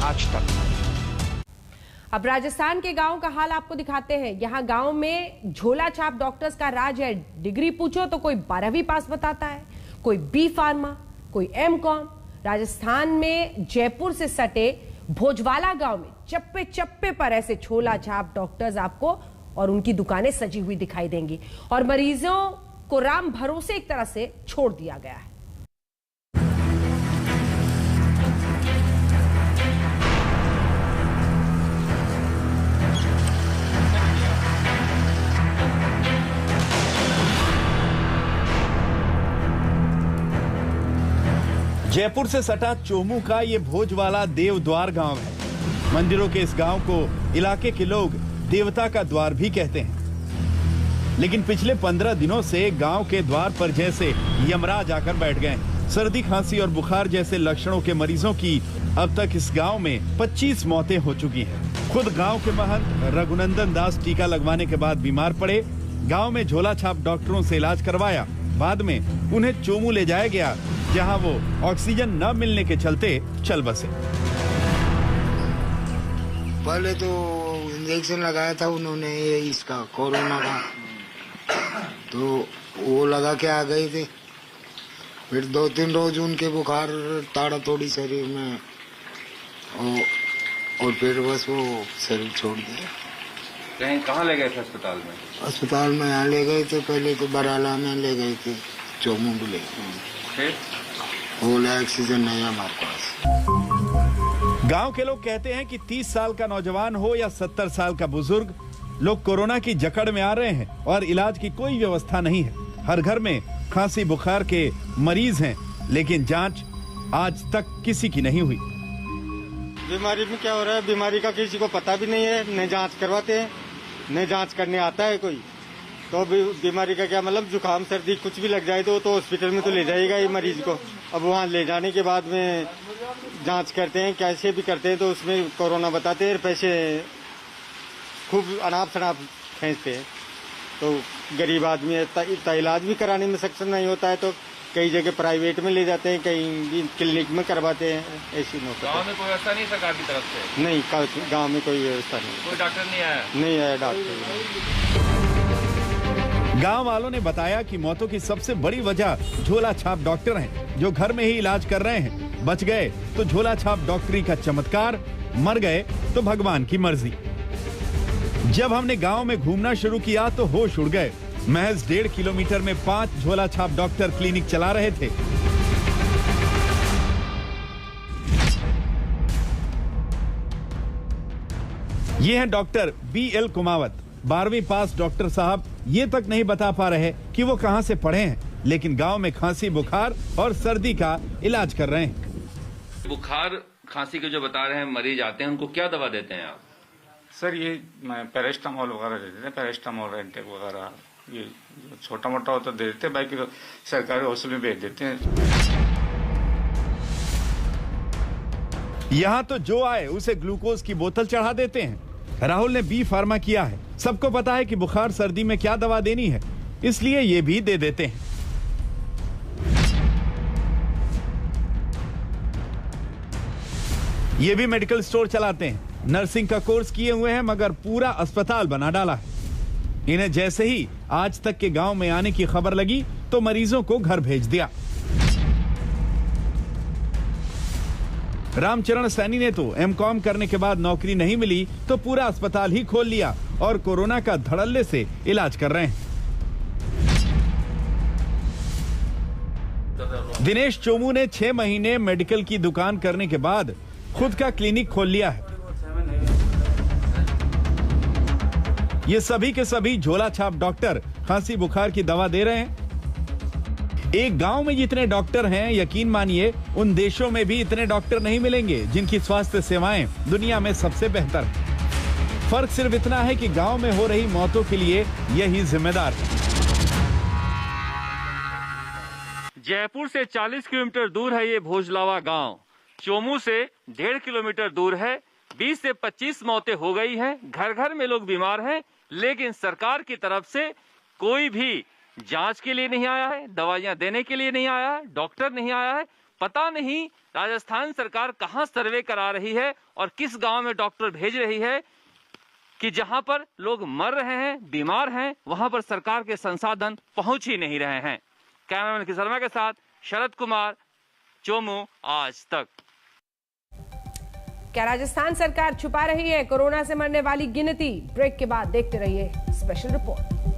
आज तक। अब राजस्थान के गांव का हाल आपको दिखाते हैं। यहाँ गांव में झोला छाप डॉक्टर्स का राज है। डिग्री पूछो तो कोई 12वीं पास बताता है, कोई बी फार्मा, कोई एमकॉम। राजस्थान में जयपुर से सटे भोजवाला गांव में चप्पे चप्पे पर ऐसे झोला छाप डॉक्टर्स आपको और उनकी दुकानें सजी हुई दिखाई देंगी और मरीजों को राम भरोसे एक तरह से छोड़ दिया गया है। जयपुर से सटा चोमू का ये भोजवाला देवद्वार गांव है। मंदिरों के इस गांव को इलाके के लोग देवता का द्वार भी कहते हैं। लेकिन पिछले 15 दिनों से गांव के द्वार पर जैसे यमराज आकर बैठ गए। सर्दी, खांसी और बुखार जैसे लक्षणों के मरीजों की अब तक इस गांव में 25 मौतें हो चुकी हैं। खुद गांव के महंत रघुनंदन दास टीका लगवाने के बाद बीमार पड़े। गांव में झोला छाप डॉक्टरों से इलाज करवाया। बाद में उन्हें चोमू ले जाया गया, जहां वो ऑक्सीजन न मिलने के चलते चल बसे। पहले तो इंजेक्शन लगाया था उन्होंने इसका कोरोना का, तो वो लगा के आ गए थे। फिर 2-3 रोज उनके बुखार ताड़ा तोड़ी शरीर में और फिर बस वो शरीर छोड़ दिया। कहाँ ले गए थे अस्पताल में? अस्पताल में यहाँ ले गए थे। पहले तो बराला में ले गए थे, चोमू भी ले गए। बोले ऑक्सीजन नहीं है हमारे पास। गांव के लोग कहते हैं कि 30 साल का नौजवान हो या 70 साल का बुजुर्ग, लोग कोरोना की जकड़ में आ रहे हैं और इलाज की कोई व्यवस्था नहीं है। हर घर में खांसी बुखार के मरीज हैं, लेकिन जांच आज तक किसी की नहीं हुई। बीमारी में क्या हो रहा है, बीमारी का किसी को पता भी नहीं है। न जांच करवाते हैं, न जांच करने आता है कोई। तो बीमारी का क्या मतलब, जुकाम सर्दी कुछ भी लग जाए तो हॉस्पिटल में तो ले जाएगा ये मरीज को। अब वहाँ ले जाने के बाद में जांच करते हैं, कैसे भी करते हैं, तो उसमें कोरोना बताते हैं। पैसे खूब अनाप शनाप खींचते हैं। तो गरीब आदमी इतना इलाज भी कराने में सक्षम नहीं होता है, तो कई जगह प्राइवेट में ले जाते हैं, कहीं क्लिनिक में करवाते हैं। ऐसी नौकरी गाँव में कोई व्यवस्था नहीं सरकार की तरफ से? नहीं, गाँव में कोई व्यवस्था नहीं। कोई डॉक्टर नहीं आया? नहीं आया डॉक्टर। गांव वालों ने बताया कि मौतों की सबसे बड़ी वजह झोला छाप डॉक्टर हैं, जो घर में ही इलाज कर रहे हैं। बच गए तो झोला छाप डॉक्टरी का चमत्कार, मर गए तो भगवान की मर्जी। जब हमने गांव में घूमना शुरू किया तो होश उड़ गए। महज 1.5 किलोमीटर में 5 झोला छाप डॉक्टर क्लिनिक चला रहे थे। ये हैं डॉक्टर BL कुमावत, 12वीं पास डॉक्टर साहब। ये तक नहीं बता पा रहे कि वो कहां से पढ़े हैं, लेकिन गांव में खांसी बुखार और सर्दी का इलाज कर रहे हैं। बुखार खांसी के जो बता रहे हैं मरीज आते हैं, उनको क्या दवा देते हैं आप? सर ये पैरास्टामोल वगैरह देते हैं, पैरास्टामोल रेंटेक वगैरह, ये छोटा मोटा होता दे देते हैं, बाकी तो सरकारी हॉस्पिटल में भेज देते हैं। यहाँ तो जो आए उसे ग्लूकोज की बोतल चढ़ा देते हैं। राहुल ने बी फार्मा किया है। सबको पता है कि बुखार सर्दी में क्या दवा देनी है, इसलिए ये भी दे देते हैं। ये भी मेडिकल स्टोर चलाते हैं। नर्सिंग का कोर्स किए हुए हैं, मगर पूरा अस्पताल बना डाला है। इन्हें जैसे ही आज तक के गांव में आने की खबर लगी तो मरीजों को घर भेज दिया। रामचरण सैनी ने तो एमकॉम करने के बाद नौकरी नहीं मिली तो पूरा अस्पताल ही खोल लिया और कोरोना का धड़ल्ले से इलाज कर रहे हैं। दिनेश चोमू ने 6 महीने मेडिकल की दुकान करने के बाद खुद का क्लिनिक खोल लिया है। ये सभी के सभी झोला छाप डॉक्टर खांसी बुखार की दवा दे रहे हैं। एक गांव में जितने डॉक्टर हैं, यकीन मानिए उन देशों में भी इतने डॉक्टर नहीं मिलेंगे जिनकी स्वास्थ्य सेवाएं दुनिया में सबसे बेहतर है। फर्क सिर्फ इतना है कि गांव में हो रही मौतों के लिए यही जिम्मेदार है। जयपुर से 40 किलोमीटर दूर है ये भोजलावा गांव। चोमू से 1.5 किलोमीटर दूर है। 20 से 25 मौतें हो गई हैं। घर घर में लोग बीमार हैं, लेकिन सरकार की तरफ से कोई भी जांच के लिए नहीं आया है, दवाइयां देने के लिए नहीं आया है, डॉक्टर नहीं आया है, पता नहीं राजस्थान सरकार कहां सर्वे करा रही है और किस गांव में डॉक्टर भेज रही है कि जहां पर लोग मर रहे हैं, बीमार हैं, वहां पर सरकार के संसाधन पहुंच ही नहीं रहे हैं। कैमरामैन किशोर शर्मा के साथ शरद कुमार, चोमू, आज तक। क्या राजस्थान सरकार छुपा रही है कोरोना से मरने वाली गिनती? ब्रेक के बाद देखते रहिए स्पेशल रिपोर्ट।